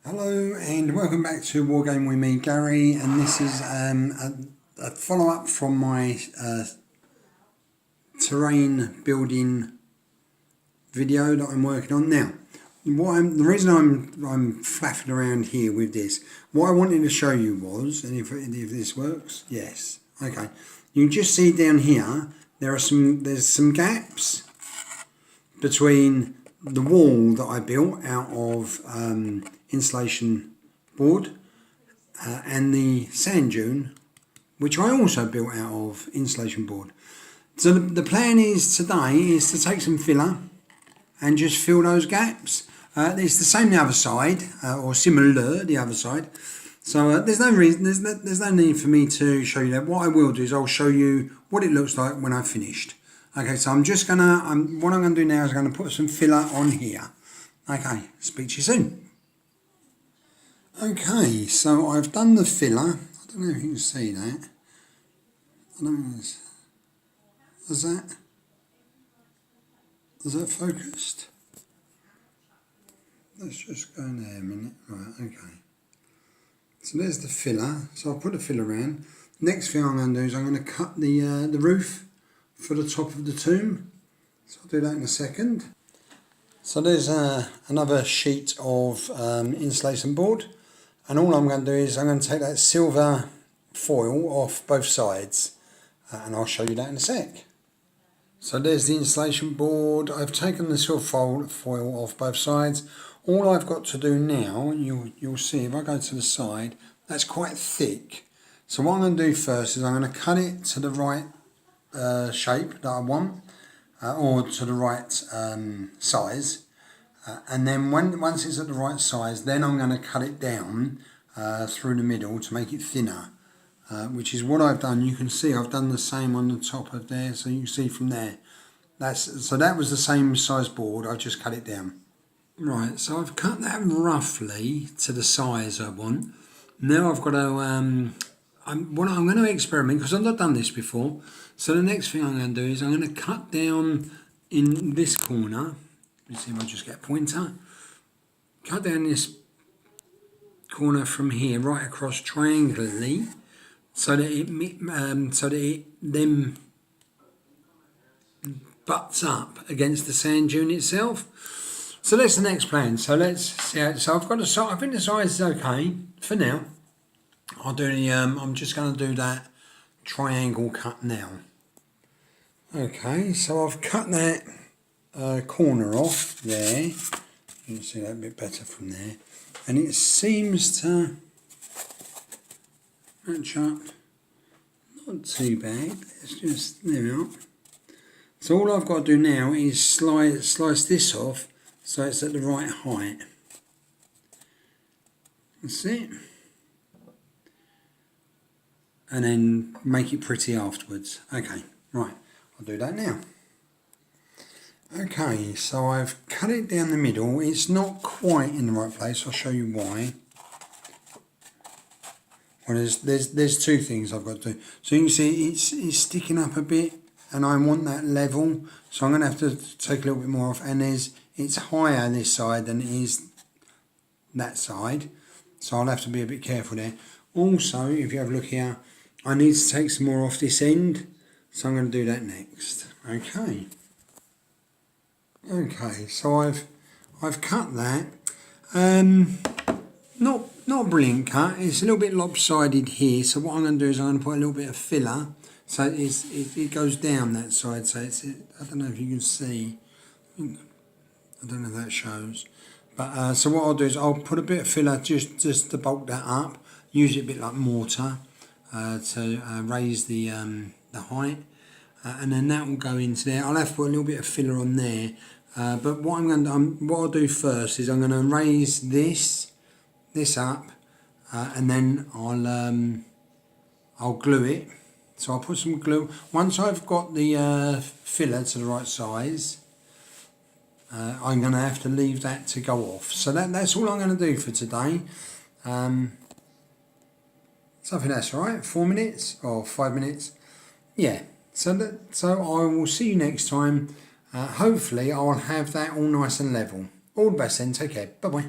Hello and welcome back to Wargame with me, Gary, and this is a follow-up from my terrain building video that I'm working on now. The reason I'm flapping around here with this, what I wanted to show you was, and if this works, yes, okay. You can just see down here there's some gaps between the wall that I built out of insulation board and the sand dune, which I also built out of insulation board. So the plan is today is to take some filler and just fill those gaps. It's the same the other side, or similar the other side. So there's no need for me to show you that. What I will do is I'll show you what it looks like when I've finished. Okay, so what I'm gonna do now is I'm gonna put some filler on here. Okay, speak to you soon. Okay, so I've done the filler. I don't know if you can see that. I don't know. Is that focused? Let's just go in there a minute. Right, okay. So there's the filler. So I'll put the filler around. Next thing I'm going to do is I'm going to cut the roof for the top of the tomb. So I'll do that in a second. So there's another sheet of insulation board. And all I'm going to do is I'm going to take that silver foil off both sides. And I'll show you that in a sec. So there's the insulation board. I've taken the silver foil off both sides. All I've got to do now, you'll see if I go to the side, that's quite thick. So what I'm going to do first is I'm going to cut it to the right shape that I want, or to the right size. And then once it's at the right size, then I'm going to cut it down through the middle to make it thinner. Which is what I've done. You can see I've done the same on the top of there, so you can see from there. So that was the same size board, I've just cut it down. Right, so I've cut that roughly to the size I want. Now I've got to, I'm going to experiment because I've not done this before. So the next thing I'm going to do is I'm going to cut down in this corner. Let's see if I just get a pointer. Cut down this corner from here right across triangularly, so that it then butts up against the sand dune itself. So that's the next plan. So let's see how. So I've got the size. I think the size is okay for now. I'll do the. I'm just going to do that triangle cut now. Okay, so I've cut that corner off there. You can see that a bit better from there, and it seems to match up. Not too bad. Let's just there we are. So all I've got to do now is slice this off so it's at the right height. That's it. And then make it pretty afterwards. Okay, right. I'll do that now. Okay, so I've cut it down the middle. It's not quite in the right place. I'll show you why. Well, there's two things I've got to do. So you can see it's sticking up a bit, and I want that level. So I'm going to have to take a little bit more off. And it's higher this side than it is that side. So I'll have to be a bit careful there. Also, if you have a look here, I need to take some more off this end. So I'm going to do that next. Okay. Okay, so I've cut that. Not a brilliant cut. It's a little bit lopsided here. So what I'm going to do is I'm going to put a little bit of filler, so it goes down that side. So I don't know if you can see. I don't know if that shows. But so what I'll do is I'll put a bit of filler just to bulk that up. Use it a bit like mortar to raise the height. And then that will go into there. I'll have to put a little bit of filler on there. But what I'll do first is I'm going to raise this up, and then I'll glue it. So I'll put some glue. Once I've got the filler to the right size, I'm going to have to leave that to go off. So that's all I'm going to do for today. So I think that's all right. 4 minutes or 5 minutes. Yeah. So I will see you next time. Hopefully I'll have that all nice and level. All the best then. Take care. Bye bye.